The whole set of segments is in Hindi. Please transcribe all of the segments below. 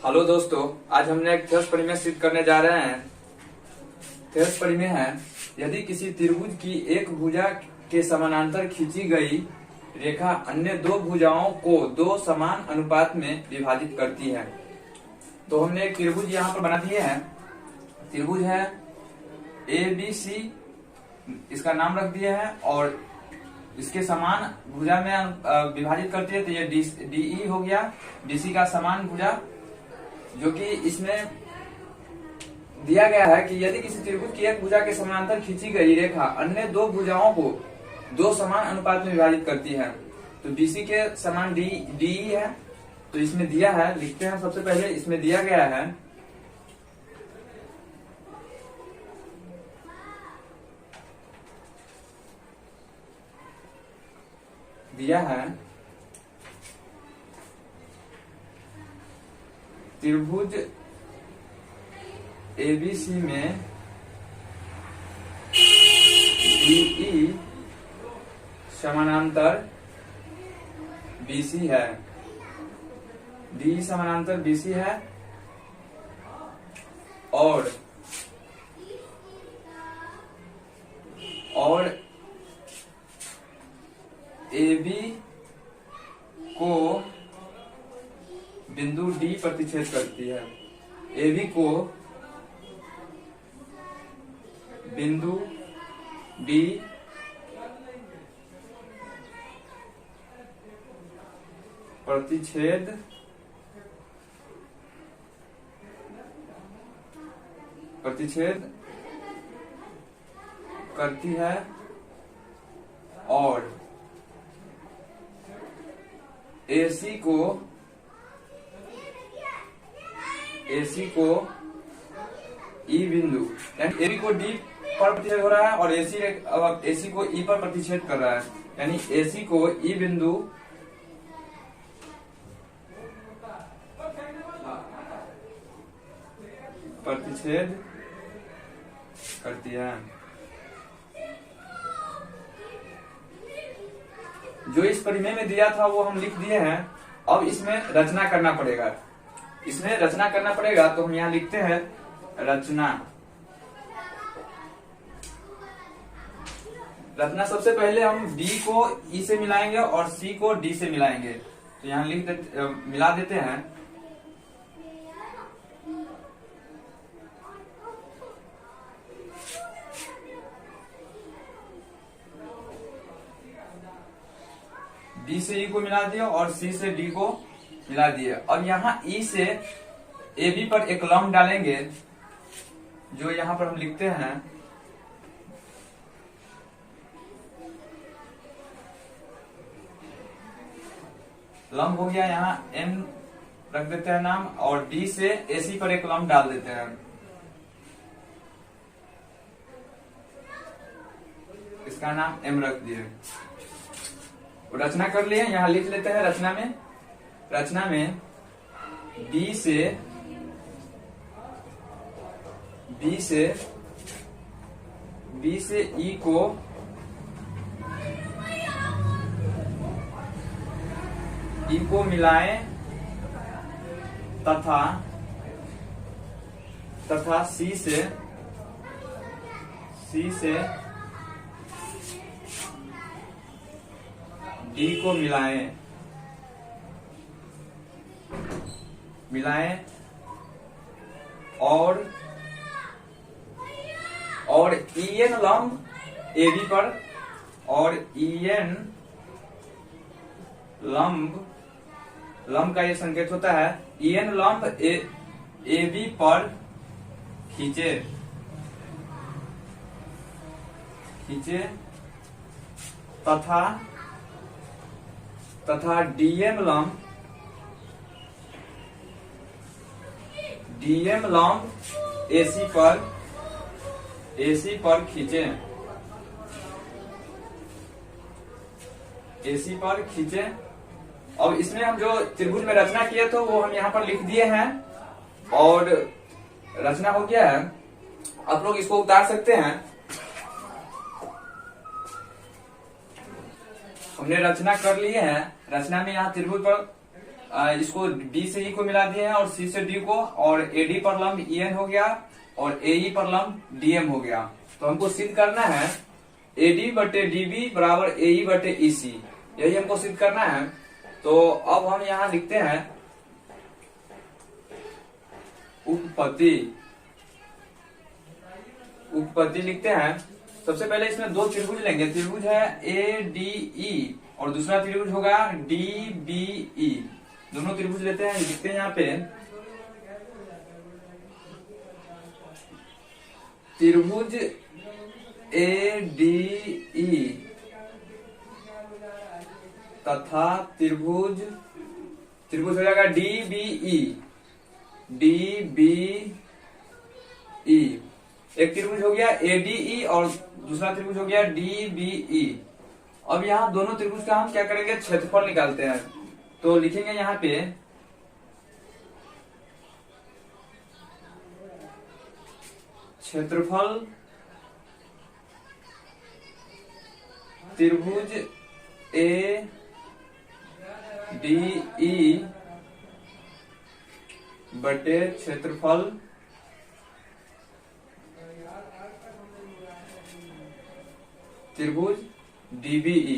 हेलो दोस्तों, आज हमने एक थ्योरम परिमेय सिद्ध करने जा रहे हैं। थ्योरम परिमेय है, यदि किसी त्रिभुज की एक भुजा के समानांतर खींची गई रेखा अन्य दो भुजाओं को दो समान अनुपात में विभाजित करती है। तो हमने एक त्रिभुज यहाँ पर बना दिए हैं। त्रिभुज है ABC, इसका नाम रख दिया है और इसके समान भुजा में विभाजित करती है। तो ये DE हो गया, DC का समान भुजा, जो कि इसमें दिया गया है कि यदि किसी त्रिभुज की एक भुजा के समानांतर खींची गई रेखा अन्य दो भुजाओं को दो समान अनुपात में विभाजित करती है। तो BC के समान DE है। तो इसमें दिया है, लिखते हैं सबसे पहले। इसमें दिया गया है त्रिभुज ABC में DE समानांतर BC है। DE समानांतर BC है और AB को बिंदु D प्रतिच्छेद करती है। AB को बिंदु D प्रतिच्छेद करती है और AC को E बिंदु, यानी AB को D पर प्रतिच्छेद हो रहा है और AC को E पर प्रतिच्छेद कर रहा है, यानी AC को E बिंदु प्रतिच्छेद करती है। जो इस परिमेय में दिया था वो हम लिख दिए हैं। अब इसमें रचना करना पड़ेगा। तो हम यहाँ लिखते हैं रचना। सबसे पहले हम D को E से मिलाएंगे और C को D से मिलाएंगे। तो यहाँ मिला देते हैं। D से E को मिला दिया और C से D को मिला दिया। और यहाँ E से AB पर एक लंब डालेंगे, जो यहाँ पर हम लिखते हैं लंब हो गया। यहाँ M रख देते हैं नाम और D से AC पर एक लंब डाल देते हैं। इसका नाम M रख दिए। रचना कर लिए, यहाँ लिख लेते हैं रचना में B से E को मिलाएं तथा C से D को मिलाएं और EN लंब AB पर और EN लंब का ये संकेत होता है। EN लंब AB पर खींचे तथा DM लंब AC पर खींचे। अब इसमें हम जो त्रिभुज में रचना किए थे वो हम यहाँ पर लिख दिए हैं और रचना हो गया है। आप लोग इसको उतार सकते हैं। हमने रचना कर लिए हैं। रचना में यहाँ त्रिभुज पर इसको डी से ई को मिला दिए हैं और सी से डी को, और एडी पर लंब ईएन हो गया और एई पर लंब डीएम हो गया। तो हमको सिद्ध करना है एडी बटे डीबी बराबर एई बटे ईसी, यही हमको सिद्ध करना है। तो अब हम यहां लिखते हैं उपपत्ति लिखते हैं। सबसे पहले इसमें दो त्रिभुज लेंगे, त्रिभुज है ए डी ई और दूसरा त्रिभुज होगा डी बी ई। दोनों त्रिभुज लेते हैं, लिखते हैं यहाँ पे त्रिभुज ए डी ई तथा त्रिभुज हो जाएगा डी बी ई। एक त्रिभुज हो गया एडीई और दूसरा त्रिभुज हो गया डीबीई। अब यहाँ दोनों त्रिभुज का हम क्या करेंगे, क्षेत्रफल निकालते हैं। तो लिखेंगे यहाँ पे क्षेत्रफल त्रिभुज ए डी ई बटे क्षेत्रफल त्रिभुज डीबीई।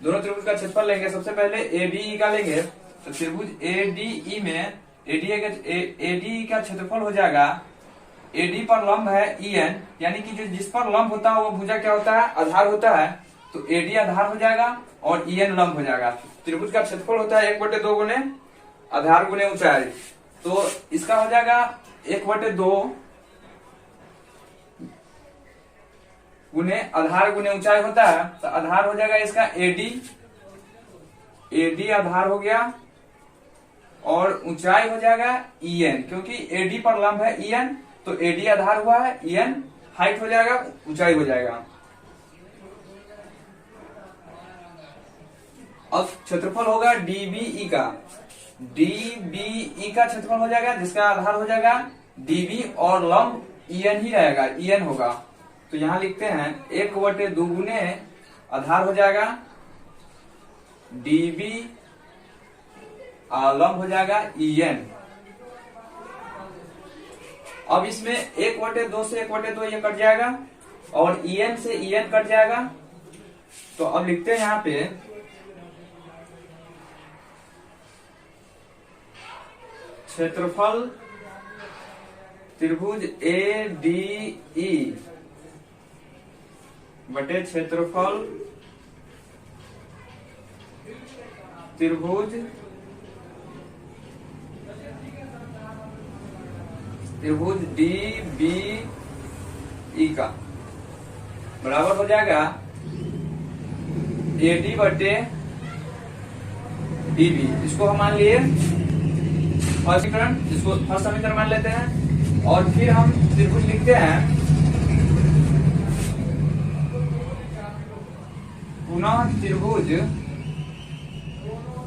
दोनों त्रिभुज का क्षेत्रफल लेंगे। सबसे पहले एडीई का लेंगे, तो त्रिभुज एडीई में एडीई का क्षेत्रफल हो जाएगा, एडी पर लंब है ईएन, यानी कि जो जिस पर लंब होता है वो भुजा क्या होता है, आधार होता है। तो एडी आधार हो जाएगा और ईएन लंब हो जाएगा। त्रिभुज का क्षेत्रफल होता है 1/2 गुने आधार गुने ऊंचाई। तो इसका हो जाएगा 1/2 गुने आधार गुने ऊंचाई होता है। तो आधार हो जाएगा इसका एडी आधार हो गया और ऊंचाई हो जाएगा ईएन, क्योंकि एडी पर लंब है ईएन, तो एडी आधार हुआ है, ईएन हाइट हो जाएगा, ऊंचाई हो जाएगा। अब क्षेत्रफल होगा डीबीई का, डीबीई का क्षेत्रफल हो जाएगा जिसका आधार हो जाएगा डीबी और लंब ईएन ही रहेगा, ईएन होगा। तो यहां लिखते हैं 1/2 गुने आधार हो जाएगा डीबी, लंब हो जाएगा ईएन। अब इसमें 1/2 से 1/2 ये कट जाएगा और ईएन से ईएन कट जाएगा। तो अब लिखते हैं यहाँ पे क्षेत्रफल त्रिभुज ए डी ई बटे क्षेत्रफल त्रिभुज डी बी ई का बराबर हो जाएगा एडी बटे डीबी। इसको हम मान लिए फर्स्ट समीकरण, इसको फर्स्ट समीकरण मान लेते हैं। और फिर हम त्रिभुज लिखते हैं पुनः त्रिभुज,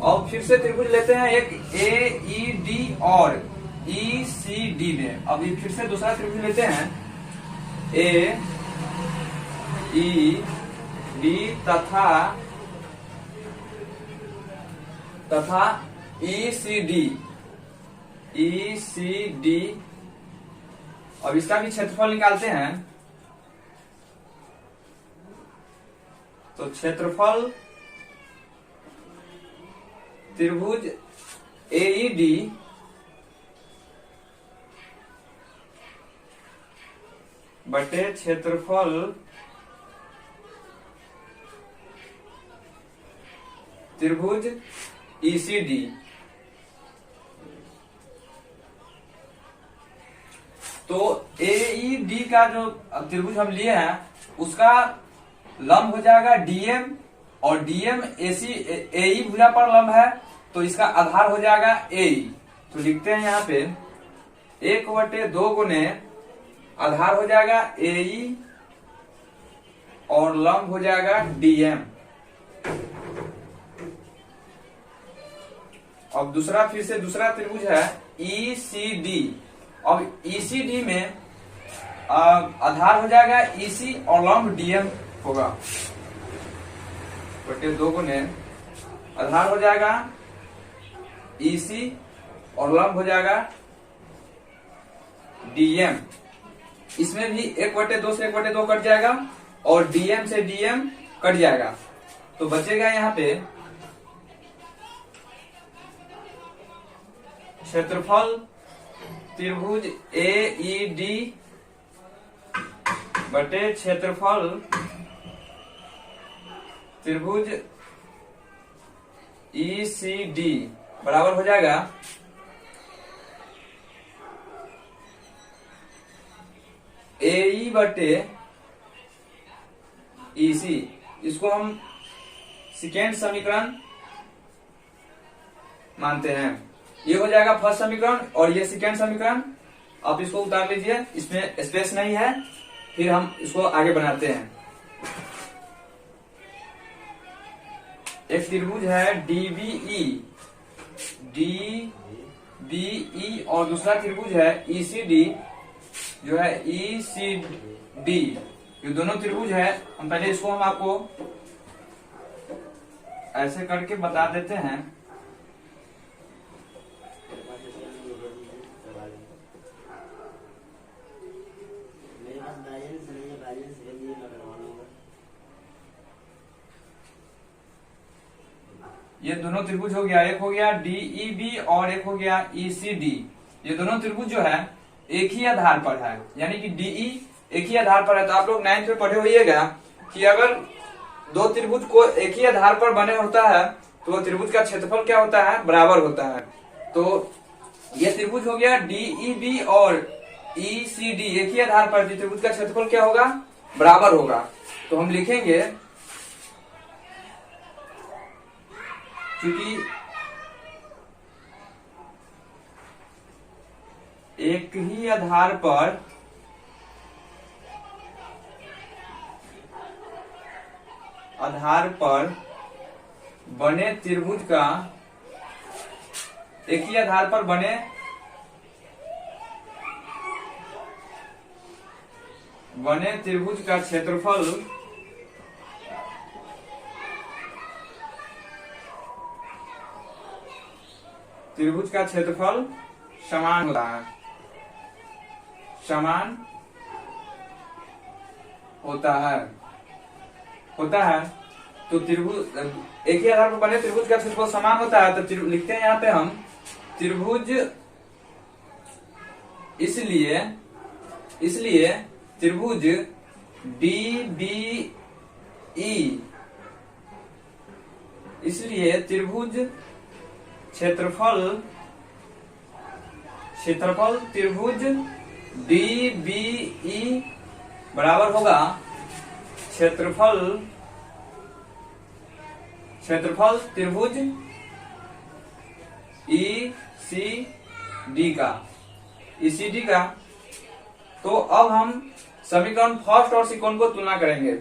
और फिर से त्रिभुज लेते हैं एक ए ई डी और ई सी डी में। अब फिर से दूसरा त्रिभुज लेते हैं ए ई डी तथा ई सी डी। अब इसका भी क्षेत्रफल निकालते हैं। तो क्षेत्रफल त्रिभुज एईडी बटे क्षेत्रफल त्रिभुज ईसीडी। तो एईडी का जो त्रिभुज हम लिए हैं उसका लंब हो जाएगा डीएम, और डीएम एसी एई भुजा पर लंब है, तो इसका आधार हो जाएगा एई। तो लिखते हैं यहाँ पे 1/2 गुने आधार हो जाएगा एई और लंब हो जाएगा डीएम। अब दूसरा फिर से दूसरा त्रिभुज है ईसीडी। अब ईसीडी में आधार हो जाएगा ईसी और लंब डीएम होगा, 1/2 गुने आधार हो जाएगा EC और लंब हो जाएगा DM। इसमें भी 1/2 से 1/2 कट जाएगा और DM से DM कट जाएगा, तो बचेगा यहाँ पे क्षेत्रफल त्रिभुज AED बटे क्षेत्रफल त्रिभुज ECD बराबर हो जाएगा AE बटे EC। इसको हम सेकेंड समीकरण मानते हैं। ये हो जाएगा फर्स्ट समीकरण और ये सेकेंड समीकरण। आप इसको उतार लीजिए, इसमें स्पेस नहीं है, फिर हम इसको आगे बनाते हैं। एक त्रिभुज है DBE और दूसरा त्रिभुज है ECD, जो है ECD। ये दोनों त्रिभुज है। हम पहले इसको हम आपको ऐसे करके बता देते हैं। ये दोनों त्रिभुज हो गया, एक हो गया DEB और एक हो गया ECD। ये दोनों त्रिभुज जो है एक ही आधार पर है, यानी कि DE एक ही आधार पर है। तो आप लोग 9th में पढ़े होइएगा कि अगर दो त्रिभुज को एक ही आधार पर बने होता है तो वो त्रिभुज का क्षेत्रफल क्या होता है, बराबर होता है। तो ये त्रिभुज हो गया DEB और ECD एक ही आधार पर, त्रिभुज का क्षेत्रफल क्या होगा, बराबर होगा। तो हम लिखेंगे क्योंकि एक ही आधार पर बने त्रिभुज का, एक ही आधार पर बने त्रिभुज का क्षेत्रफल समान होता है। तो त्रिभुज एक ही आधार पर बने त्रिभुज का क्षेत्रफल समान होता है। तो लिखते हैं यहाँ पे हम त्रिभुज, इसलिए त्रिभुज DBE, इसलिए त्रिभुज क्षेत्रफल त्रिभुज DBE बराबर होगा क्षेत्रफल त्रिभुज ECD का। तो अब हम समीकरण फर्स्ट और सेकंड को तुलना करेंगे।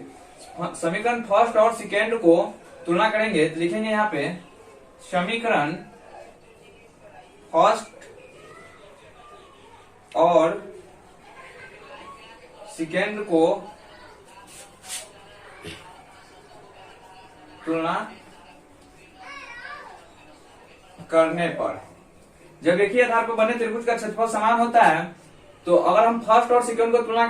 समीकरण फर्स्ट और सेकंड को तुलना करेंगे तो लिखेंगे यहाँ पे समीकरण फर्स्ट और सेकंड को तुलना करने पर, जब एक ही आधार पर बने त्रिभुज का क्षेत्रफल समान होता है, तो अगर हम फर्स्ट और सेकंड को तुलना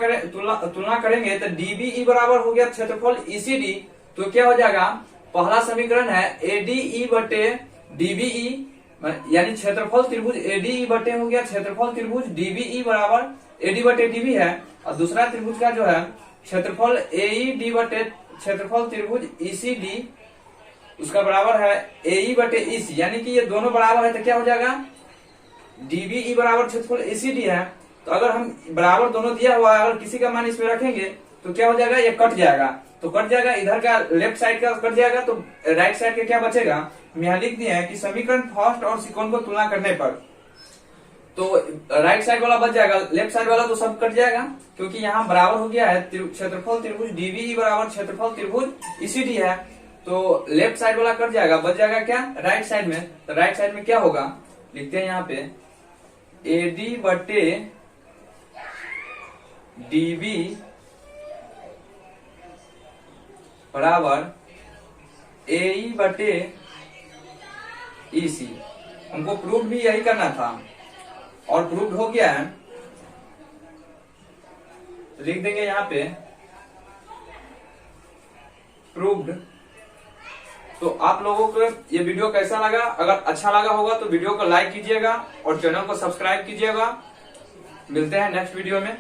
करेंगे तो DBE बराबर हो गया क्षेत्रफल ECD। तो क्या हो जाएगा, पहला समीकरण है ADE बटे DBE, यानी क्षेत्रफल त्रिभुज ADE बटे हो गया क्षेत्रफल त्रिभुज DBE बराबर AD बटे DB है। और दूसरा त्रिभुज का जो है क्षेत्रफल AED बटे क्षेत्रफल त्रिभुज ECD, उसका बराबर है AE बटे EC, यानी कि ये दोनों बराबर है। तो क्या हो जाएगा, DBE बराबर क्षेत्रफल ECD है। तो अगर हम बराबर दोनों दिया हुआ है, अगर किसी का मान इसमें रखेंगे तो क्या हो जाएगा, ये कट जाएगा। तो कट जाएगा, इधर का लेफ्ट साइड का कट जाएगा, तो राइट साइड का क्या बचेगा। हम यहाँ लिख दिए हैं कि समीकरण फर्स्ट और सेकंड को तुलना करने पर, तो राइट साइड वाला बच जाएगा, लेफ्ट साइड वाला तो सब कट जाएगा, क्योंकि यहाँ बराबर हो गया है क्षेत्रफल त्रिभुज DBE बराबर क्षेत्रफल त्रिभुज ECD है। तो लेफ्ट साइड वाला कट जाएगा, बच जाएगा क्या, राइट साइड में। तो राइट साइड में क्या होगा, लिखते हैं यहाँ पे AD बटे DB बराबर AE बटे EC। हमको प्रूव भी यही करना था और प्रूव हो गया है। लिख देंगे यहाँ पे प्रूव्ड। तो आप लोगों को ये वीडियो कैसा लगा? अगर अच्छा लगा होगा तो वीडियो को लाइक कीजिएगा और चैनल को सब्सक्राइब कीजिएगा। मिलते हैं नेक्स्ट वीडियो में।